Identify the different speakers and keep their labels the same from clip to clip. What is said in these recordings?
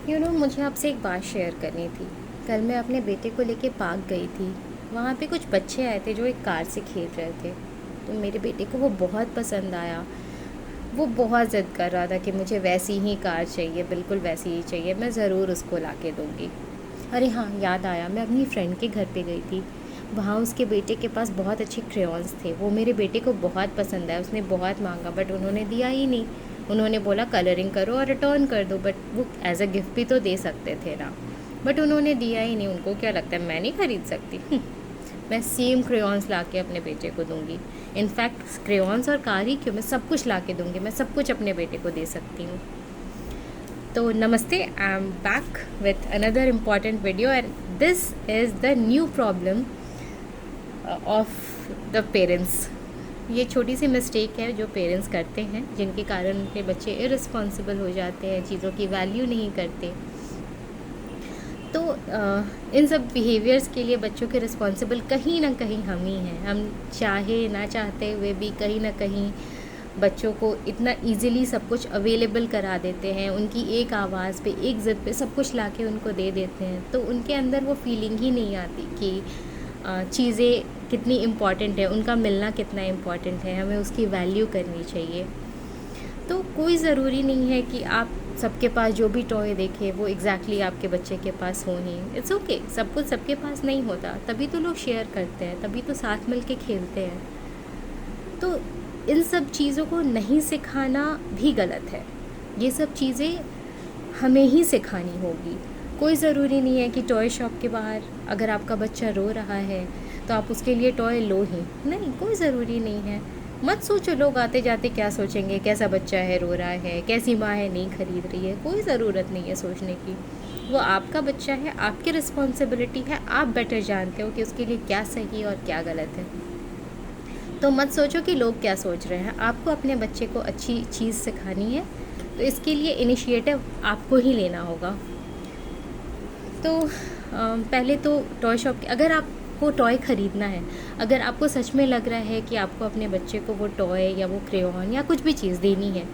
Speaker 1: मुझे आपसे एक बात शेयर करनी थी। कल मैं अपने बेटे को लेके पार्क गई थी। वहाँ पे कुछ बच्चे आए थे जो एक कार से खेल रहे थे। तो मेरे बेटे को वो बहुत पसंद आया। वो बहुत ज़िद कर रहा था कि मुझे वैसी ही कार चाहिए, बिल्कुल वैसी ही चाहिए, मैं ज़रूर उसको ला के दूँगी। अरे हाँ, याद आया, मैं अपनी फ्रेंड के घर पे गई थी। वहाँ उसके बेटे के पास बहुत अच्छे क्रेयॉन्स थे। वो मेरे बेटे को बहुत पसंद आया, उसने बहुत मांगा बट उन्होंने दिया ही नहीं। उन्होंने बोला कलरिंग करो और रिटर्न कर दो, बट वो एज अ गिफ्ट भी तो दे सकते थे ना। बट उन्होंने दिया ही नहीं। उनको क्या लगता है मैं नहीं ख़रीद सकती? मैं सेम क्रेयॉन्स ला के अपने बेटे को दूँगी। इनफैक्ट क्रेयॉन्स और कार ही क्यों, मैं सब कुछ ला के दूँगी। मैं सब कुछ अपने बेटे को दे सकती हूँ। तो नमस्ते, I am back with another important video and this is the new problem of the parents. ये छोटी सी मिस्टेक है जो पेरेंट्स करते हैं, जिनके कारण उनके बच्चे इररिस्पॉन्सिबल हो जाते हैं, चीज़ों की वैल्यू नहीं करते। तो इन सब बिहेवियर्स के लिए बच्चों के रिस्पॉन्सिबल कहीं ना कहीं हम ही हैं। हम चाहे ना चाहते हुए भी कहीं ना कहीं बच्चों को इतना इजीली सब कुछ अवेलेबल करा देते हैं। उनकी एक आवाज़ पे, एक ज़िद पे सब कुछ लाके उनको दे देते हैं। तो उनके अंदर वो फीलिंग ही नहीं आती कि चीज़ें कितनी इम्पॉर्टेंट है, उनका मिलना कितना इम्पॉर्टेंट है, हमें उसकी वैल्यू करनी चाहिए। तो कोई ज़रूरी नहीं है कि आप सबके पास जो भी टॉय देखें वो एग्जैक्टली आपके बच्चे के पास हो ही। इट्स ओके, सब कुछ सबके पास नहीं होता, तभी तो लोग शेयर करते हैं, तभी तो साथ मिल के खेलते हैं। तो इन सब चीज़ों को नहीं सिखाना भी गलत है। ये सब चीज़ें हमें ही सिखानी होगी। कोई ज़रूरी नहीं है कि टॉय शॉप के बाहर अगर आपका बच्चा रो रहा है तो आप उसके लिए टॉय लो ही। नहीं, कोई ज़रूरी नहीं है। मत सोचो लोग आते जाते क्या सोचेंगे, कैसा बच्चा है, रो रहा है, कैसी माँ है नहीं खरीद रही है। कोई ज़रूरत नहीं है सोचने की। वो आपका बच्चा है, आपकी रिस्पॉन्सिबिलिटी है। आप बेटर जानते हो कि उसके लिए क्या सही और क्या गलत है। तो मत सोचो कि लोग क्या सोच रहे हैं। आपको अपने बच्चे को अच्छी चीज़ सिखानी है, तो इसके लिए इनिशिएटिव आपको ही लेना होगा। तो पहले तो टॉय शॉप, अगर आपको टॉय ख़रीदना है, अगर आपको सच में लग रहा है कि आपको अपने बच्चे को वो टॉय या वो क्रेयॉन या कुछ भी चीज़ देनी है,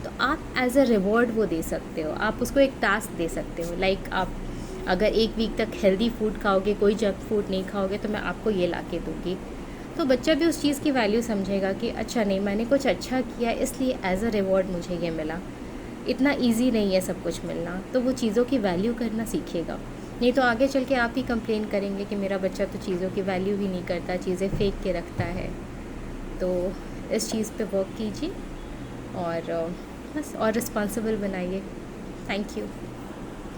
Speaker 1: तो आप एज अ रिवॉर्ड वो दे सकते हो। आप उसको एक टास्क दे सकते हो। लाइक आप अगर एक वीक तक हेल्दी फूड खाओगे, कोई जंक फूड नहीं खाओगे, तो मैं आपको ये ला के दूँगी। तो बच्चा भी उस चीज़ की वैल्यू समझेगा कि अच्छा नहीं, मैंने कुछ अच्छा किया इसलिए एज अ रिवॉर्ड मुझे ये मिला। इतना इजी नहीं है सब कुछ मिलना। तो वो चीज़ों की वैल्यू करना सीखेगा। नहीं तो आगे चल के आप ही कंप्लेन करेंगे कि मेरा बच्चा तो चीज़ों की वैल्यू ही नहीं करता, चीज़ें फेंक के रखता है। तो इस चीज़ पे वर्क कीजिए और बस और रिस्पॉन्सिबल बनाइए। Thank you.